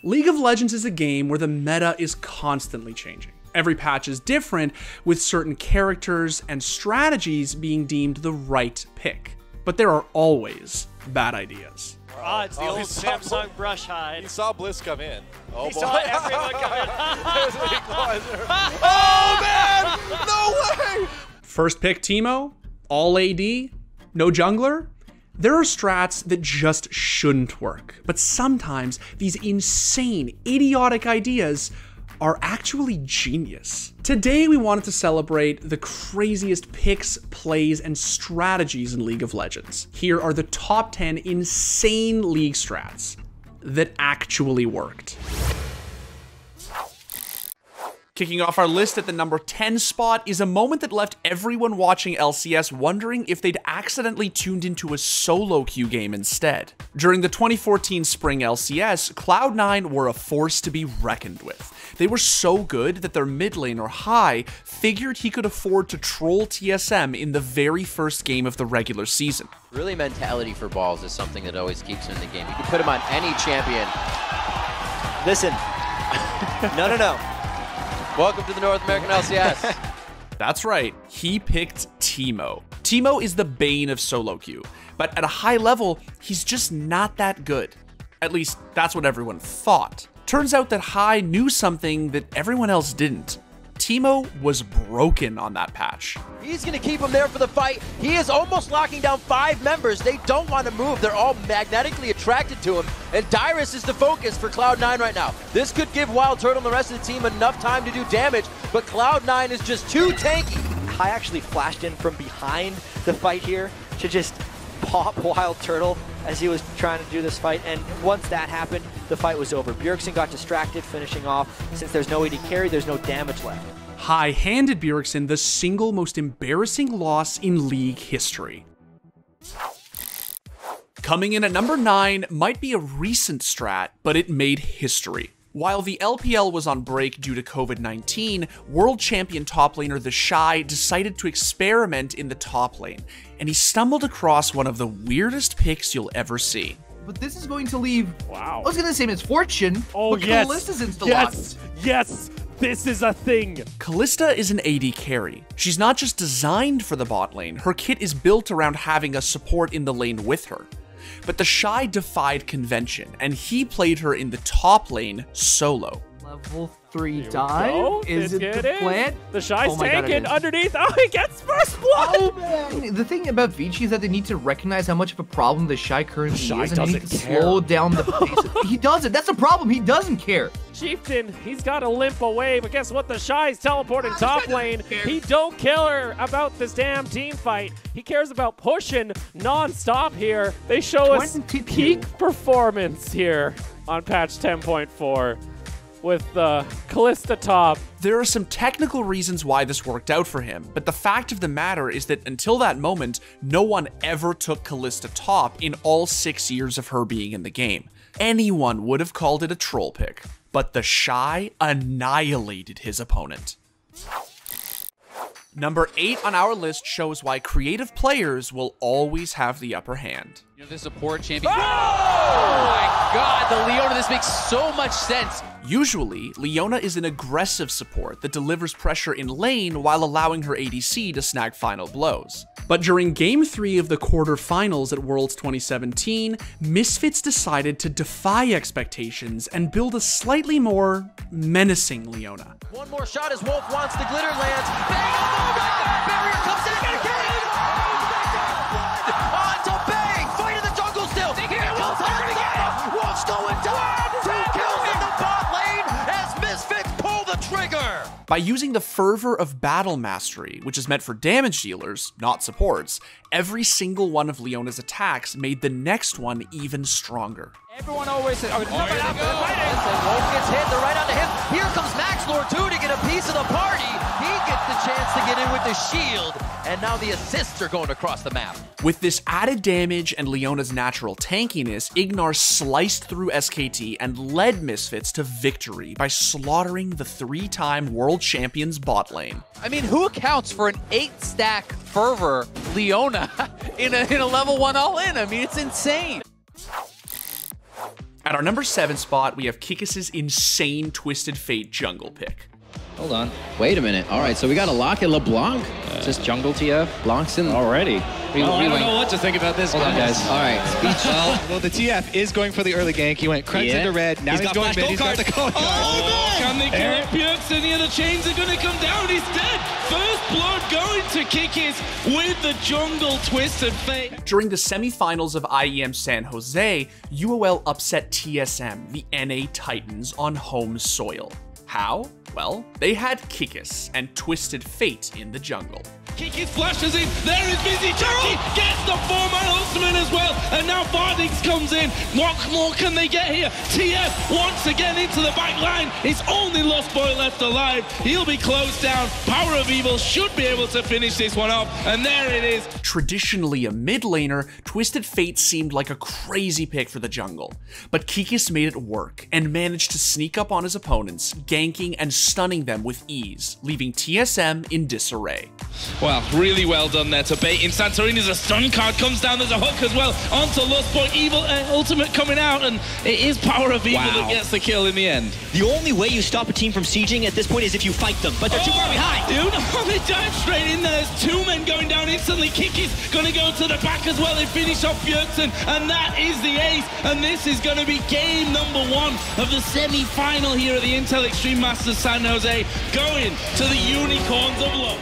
League of Legends is a game where the meta is constantly changing. Every patch is different, with certain characters and strategies being deemed the right pick. But there are always bad ideas. Oh, it's the old Samsung brush hide. He saw Bliss come in. Oh, He boy. saw everyone come in. There's an equalizer. Oh, man! No way! First pick Teemo, all AD, no jungler. There are strats that just shouldn't work, but sometimes these insane, idiotic ideas are actually genius. Today we wanted to celebrate the craziest picks, plays, and strategies in League of Legends. Here are the top 10 insane League strats that actually worked. Kicking off our list at the number 10 spot is a moment that left everyone watching LCS wondering if they'd accidentally tuned into a solo queue game instead. During the 2014 Spring LCS, Cloud9 were a force to be reckoned with. They were so good that their mid laner, High, figured he could afford to troll TSM in the very first game of the regular season. Really, mentality for balls is something that always keeps him in the game. You can put him on any champion. Listen. No. Welcome to the North American LCS. That's right, he picked Teemo. Teemo is the bane of solo queue, but at a high level, he's just not that good. At least, that's what everyone thought. Turns out that High knew something that everyone else didn't. Teemo was broken on that patch. He's going to keep him there for the fight. He is almost locking down 5 members. They don't want to move. They're all magnetically attracted to him. And Dyrus is the focus for Cloud9 right now. This could give Wild Turtle and the rest of the team enough time to do damage, but Cloud9 is just too tanky. High actually flashed in from behind the fight here to just pop Wild Turtle as he was trying to do this fight, and once that happened, the fight was over. Bjergsen got distracted, finishing off. Since there's no AD carry, there's no damage left. High handed Bjergsen the single most embarrassing loss in League history. Coming in at number 9 might be a recent strat, but it made history. While the LPL was on break due to COVID-19, world champion top laner theShy decided to experiment in the top lane, and he stumbled across one of the weirdest picks you'll ever see. But this is going to leave, wow, I was going to say Misfortune, oh, but yes. Kalista's insta-locked. Yes, this is a thing. Kalista is an AD carry. She's not just designed for the bot lane, her kit is built around having a support in the lane with her. But theShy defied convention, and he played her in the top lane solo. Level 3 dive? Is it the plan? theShy's tanking underneath. Oh, he gets first blood! Oh, man. The thing about Vici is that they need to recognize how much of a problem theShy currently is, and they need to slow down the pace. He doesn't. That's the problem. He doesn't care. Chieftain, he's got to limp away, but guess what? theShy's teleporting top lane. He don't care about this damn team fight. He cares about pushing non-stop here. They show us peak performance here on patch 10.4. with Kalista top. There are some technical reasons why this worked out for him, but the fact of the matter is that until that moment, no one ever took Kalista top in all 6 years of her being in the game. Anyone would have called it a troll pick, but theShy annihilated his opponent. Number 8 on our list shows why creative players will always have the upper hand. You know, the support champion. Oh my god, the Leona, this makes so much sense. Usually, Leona is an aggressive support that delivers pressure in lane while allowing her ADC to snag final blows. But during Game 3 of the quarterfinals at Worlds 2017, Misfits decided to defy expectations and build a slightly more menacing Leona. One more shot as Wolf wants the glitter lands. Bang on the right, barrier comes in again. On to Bang, fight in the jungle still. Here Wolf has it again. Wolf's going down. 2 kills in the bot lane as Misfits pull the trigger. By using the fervor of battle mastery, which is meant for damage dealers, not supports, every single one of Leona's attacks made the next one even stronger. Everyone always says, oh, Wolf gets hit, they're right onto him. Here comes Max Lord too to get a piece of the party. He gets the chance to get in with the shield, and now the assists are going across the map. With this added damage and Leona's natural tankiness, Ignar sliced through SKT and led Misfits to victory by slaughtering the 3-time world champion's bot lane. I mean, who accounts for an 8-stack fervor Leona in a level 1 all-in? I mean, it's insane. At our number 7 spot, we have Kikis's insane Twisted Fate jungle pick. Hold on. Wait a minute. All right, so we got a lock at LeBlanc. Just jungle TF? Blanc's in Already. I don't know what to think about this. Hold on, guys. All right. Speech. Well, the TF is going for the early gank. He went Krebs into red. Now he's going mid. He's got the gold card. Oh, can they kill Bjergsen here? The chains are going to come down. He's dead. First blood going to Kikis with the jungle Twisted Fate. During the semifinals of IEM San Jose, UOL upset TSM, the NA Titans, on home soil. How? Well, they had Kikis and Twisted Fate in the jungle. Kikis flashes in, there is Busy Jackie, gets the 4-man ultimate as well, and now Bardix comes in. What more can they get here? TF once again into the back line. It's only Lost Boy left alive. He'll be closed down. Power of Evil should be able to finish this one off, and there it is. Traditionally a mid laner, Twisted Fate seemed like a crazy pick for the jungle, but Kikis made it work and managed to sneak up on his opponents, ganking and stunning them with ease, leaving TSM in disarray. Well, really well done there to bait in Santorini's a stun card, comes down, there's a hook as well, onto Lost Boy, Evil ultimate coming out, and it is Power of Evil that gets the kill in the end. The only way you stop a team from sieging at this point is if you fight them, but they're too far behind. Dude, they dive straight in there, there's 2 men going down instantly, Kikis gonna go to the back as well, they finish off Bjergsen, and that is the ace, and this is gonna be game number 1 of the semi-final here at the Intel Extreme Masters San Jose, going to the Unicorns of Love.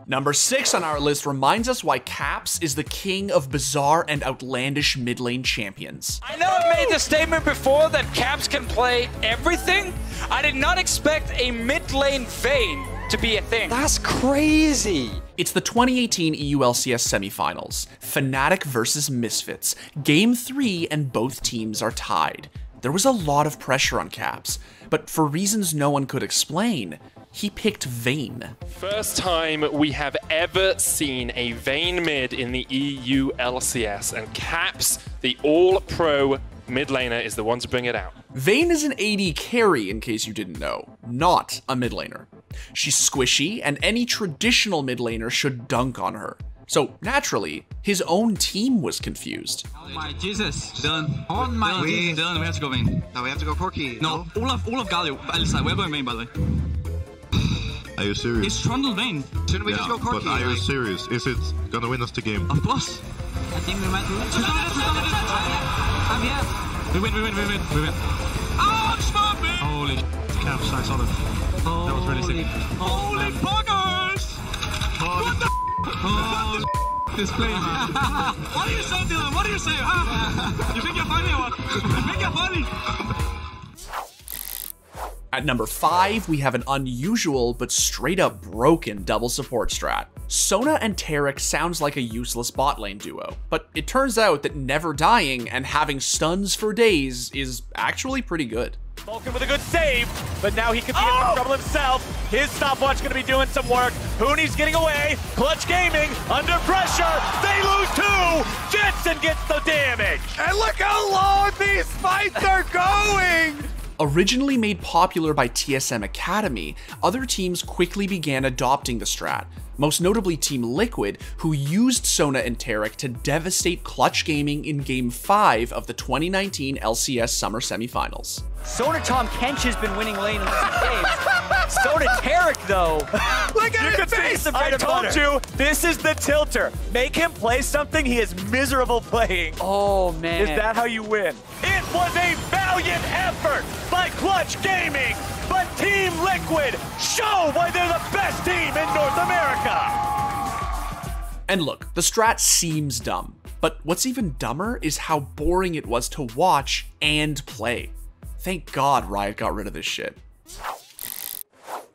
Number 6 on our list reminds us why Caps is the king of bizarre and outlandish mid lane champions. I know I've made the statement before that Caps can play everything. I did not expect a mid lane Vayne to be a thing. That's crazy. It's the 2018 EULCS semifinals, Fnatic versus Misfits. Game 3 and both teams are tied. There was a lot of pressure on Caps, but for reasons no one could explain, he picked Vayne. First time we have ever seen a Vayne mid in the EULCS, and Caps, the all-pro mid laner, is the one to bring it out. Vayne is an AD carry, in case you didn't know, not a mid laner. She's squishy, and any traditional mid laner should dunk on her. So, naturally, his own team was confused. Oh my Jesus, Dylan. Oh my Dylan, we have to go Vayne. No, we have to go Corki. No, Olaf got you. We're going Vayne, by the way. Are you serious? It's Trundle Vayne. Shouldn't we just go Corki? But are you serious? Is it gonna win us the game? Of course. I think we might do it. We win. Oh, smart man! Holy Caps, I saw that. That was really sick. Holy poggers! What the this place. What do you say, Dylan? What do you say? Huh? You think you're funny or what? You think you're funny? At number 5, we have an unusual but straight up broken double support strat. Sona and Tarek sounds like a useless bot lane duo, but it turns out that never dying and having stuns for days is actually pretty good. Vulcan with a good save, but now he could be in trouble himself. His stopwatch going to be doing some work. Hooney's getting away. Clutch Gaming under pressure. They lose 2. Jetson gets the damage. And look how long these fights are going. Originally made popular by TSM Academy, other teams quickly began adopting the strat, most notably Team Liquid, who used Sona and Tarek to devastate Clutch Gaming in Game 5 of the 2019 LCS Summer Semifinals. Sona Tom Kench has been winning lane in these games. Sona Tarek, though. Look at his face! I told you, this is the tilter. Make him play something he is miserable playing. Oh, man. Is that how you win? It was a valiant effort by Clutch Gaming, but Team Liquid show why they're the best team in North America. And look, the strat seems dumb, but what's even dumber is how boring it was to watch and play. Thank God Riot got rid of this shit.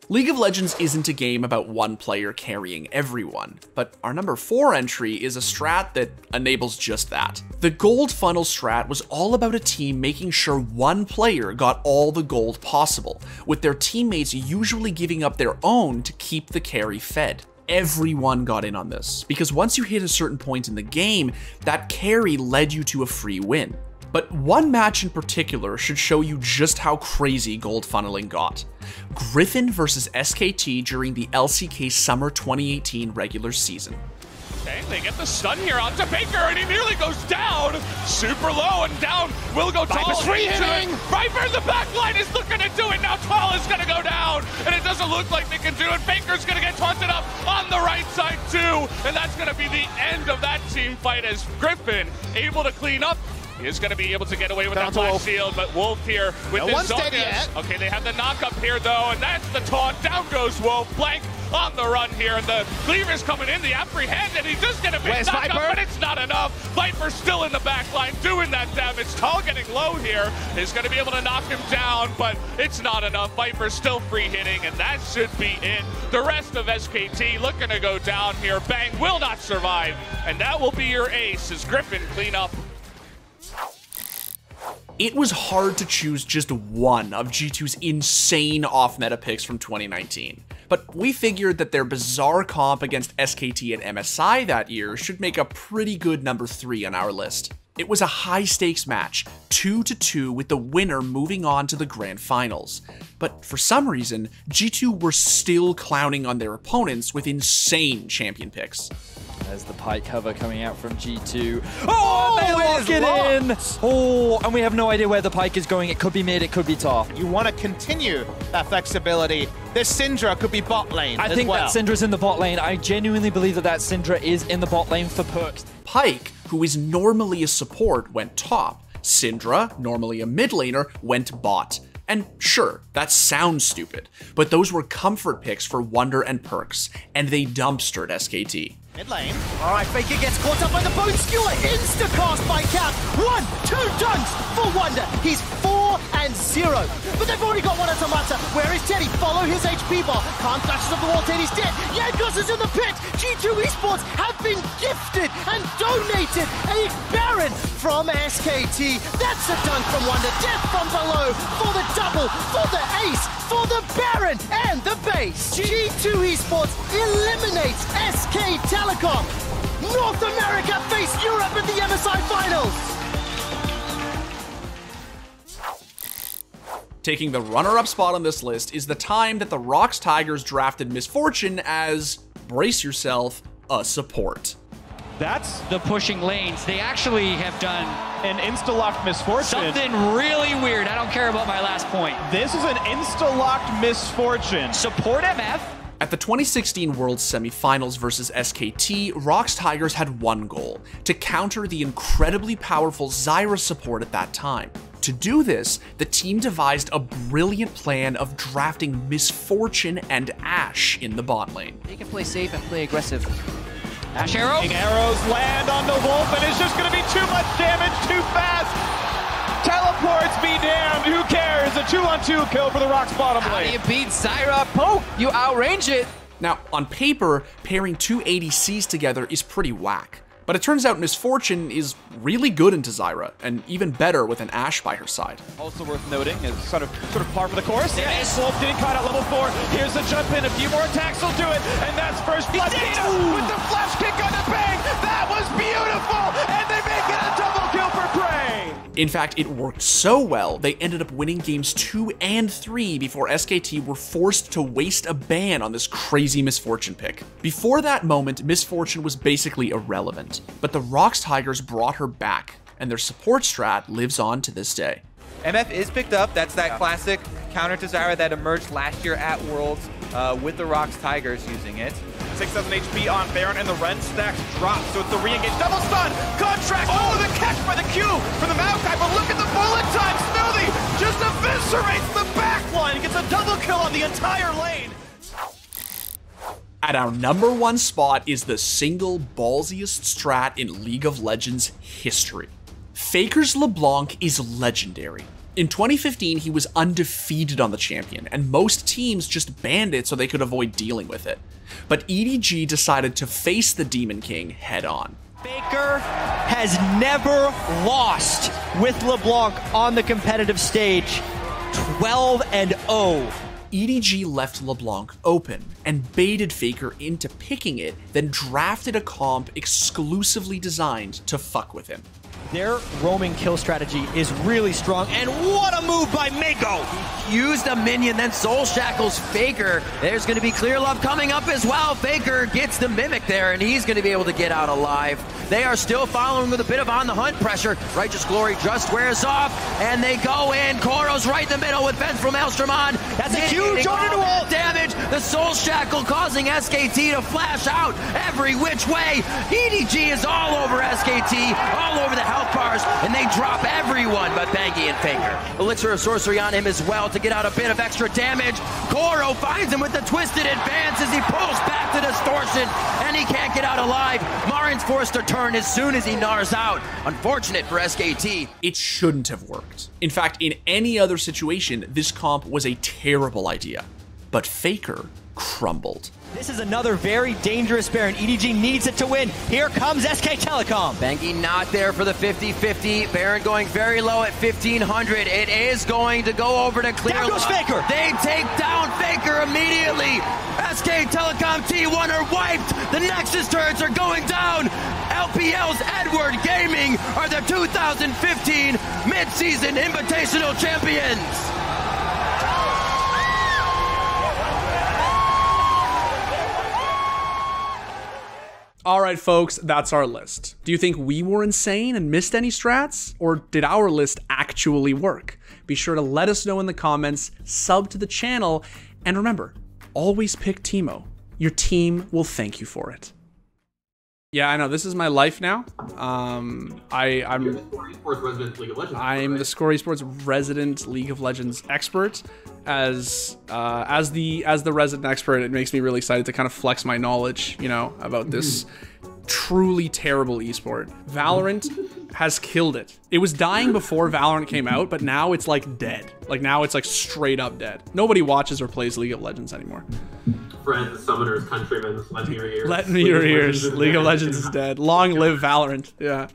League of Legends isn't a game about one player carrying everyone, but our number 4 entry is a strat that enables just that. The gold funnel strat was all about a team making sure one player got all the gold possible, with their teammates usually giving up their own to keep the carry fed. Everyone got in on this, because once you hit a certain point in the game, that carry led you to a free win. But one match in particular should show you just how crazy gold funneling got. Griffin versus SKT during the LCK Summer 2018 regular season. Okay, they get the stun here onto Baker, and he nearly goes down. super low and down. Will go tall. Viper's free hitting. Viper in the back line is looking to do it. Now Tall is going to go down, and it doesn't look like they can do it. Faker's going to get taunted up on the right side too, and that's going to be the end of that team fight as Griffin able to clean up. He is going to be able to get away with that flash shield, but Wolf here with his Zongas. Okay, they have the knock up here though, and that's the taunt. Down goes Wolf. Blank on the run here, and the Cleaver's coming in, the apprehend, and he does get a big knock up, but it's not enough. Viper's still in the back line doing that damage. Tall getting low here is going to be able to knock him down, but it's not enough. Viper's still free hitting, and that should be it. The rest of SKT looking to go down here. Bang will not survive, and that will be your ace as Griffin clean up. It was hard to choose just one of G2's insane off-meta picks from 2019, but we figured that their bizarre comp against SKT and MSI that year should make a pretty good number 3 on our list. It was a high-stakes match, 2-2 with the winner moving on to the grand finals. But for some reason, G2 were still clowning on their opponents with insane champion picks. As the pike cover coming out from G2. Oh, they lock it in! Oh, and we have no idea where the pike is going. It could be mid, it could be top. You want to continue that flexibility. This Syndra could be bot lane I think that Syndra's in the bot lane. I genuinely believe that Syndra is in the bot lane for Perks. Pyke, who is normally a support, went top. Syndra, normally a mid laner, went bot. And sure, that sounds stupid, but those were comfort picks for Wunder and Perks, and they dumpstered SKT. Mid lane. All right, Faker gets caught up by the Bone Skewer. Insta-cast by Cap. 1, 2 dunks for Wunder. He's 4-0. But they've already got one automata. Where is Teddy? Follow his HP bar. Can't flashes up the wall. Teddy's dead. Jankos is in the pit. G2 Esports have been gifted and donated a Baron from SKT. That's a dunk from Wunder. Death from below for the double, for the ace, for the Baron and the base. G2 Esports eliminates SK Telecom. North America face Europe in the MSI Finals. Taking the runner-up spot on this list is the time that the Rocks Tigers drafted Misfortune as, brace yourself, a support. That's the pushing lanes. They actually have done an insta-locked Misfortune. Something really weird. I don't care about my last point. This is an insta-locked Misfortune. Support MF. At the 2016 World Semifinals versus SKT, Rocks Tigers had one goal: to counter the incredibly powerful Zyra support at that time. To do this, the team devised a brilliant plan of drafting Misfortune and Ashe in the bot lane. They can play safe and play aggressive. Ashe arrow? Arrows land on the Wolf, and it's just going to be too much damage too fast. Teleports be damned. Who cares? A 2-on-2 kill for the Rocks bottom lane. How do you beat Zyra? Poke! You outrange it. Now, on paper, pairing two ADCs together is pretty whack. But it turns out Misfortune is really good into Zyra, and even better with an Ashe by her side. Also worth noting is sort of par for the course. Yeah, Wolf getting caught at level 4. Here's the jump in. A few more attacks will do it, and that's first blood. With the flash kick on the bang. That was beautiful, and they make it a double kill for Prey. In fact, it worked so well, they ended up winning games 2 and 3 before SKT were forced to waste a ban on this crazy Misfortune pick. Before that moment, Misfortune was basically irrelevant, but the Rocks Tigers brought her back, and their support strat lives on to this day. MF is picked up. That's that classic counter to Zyra that emerged last year at Worlds with the Rocks Tigers using it. 6,000 HP on Baron, and the Ren stacks drop, so it's the re-engage. Double stun! Contract! Oh, the catch by the Q from the Maokai, but look at the bullet time! Smoothie just eviscerates the backline, gets a double kill on the entire lane! At our number 1 spot is the single ballsiest strat in League of Legends history. Faker's LeBlanc is legendary. In 2015, he was undefeated on the champion, and most teams just banned it so they could avoid dealing with it. But EDG decided to face the Demon King head on. Faker has never lost with LeBlanc on the competitive stage. 12-0. EDG left LeBlanc open and baited Faker into picking it, then drafted a comp exclusively designed to fuck with him. Their roaming kill strategy is really strong, and what a move by Mako! Used a minion, then Soul Shackles Faker. There's going to be Clear Love coming up as well. Faker gets the Mimic there, and he's going to be able to get out alive. They are still following with a bit of on the hunt pressure. Righteous Glory just wears off, and they go in. Koro's right in the middle with Benz from Maelstrom on. That's a huge under wall damage. The Soul Shackle causing SKT to flash out every which way. EDG is all over SKT, all over the health bars, and they drop everyone but Bangy and Faker. Elixir of Sorcery on him as well to get out a bit of extra damage. Koro finds him with the twisted advance as he pulls back to Distortion, and he can't get out alive. Marin's forced to turn as soon as he gnars out. Unfortunate for SKT. It shouldn't have worked. In fact, in any other situation, this comp was a terrible idea. But Faker crumbled. This is another very dangerous Baron. EDG needs it to win. Here comes SK Telecom. Bangy not there for the 50-50. Baron going very low at 1,500. It is going to go over to Clear. Down goes Faker. They take down Faker immediately. SK Telecom T1 are wiped. The Nexus turrets are going down. LPL's Edward Gaming are the 2015 mid-season invitational champions. All right, folks, that's our list. Do you think we were insane and missed any strats? Or did our list actually work? Be sure to let us know in the comments, sub to the channel, and remember, always pick Teemo. Your team will thank you for it. Yeah, I know, this is my life now. I'm the theScore Esports resident League of Legends expert. As the resident expert, it makes me really excited to kind of flex my knowledge, you know, about this truly terrible esport. Valorant has killed it. It was dying before Valorant came out, but now it's like dead. Like now it's like straight up dead. Nobody watches or plays League of Legends anymore. Friends, summoners, countrymen, let me your ears. Let me your ears. League of Legends is dead. Long live Valorant. Yeah.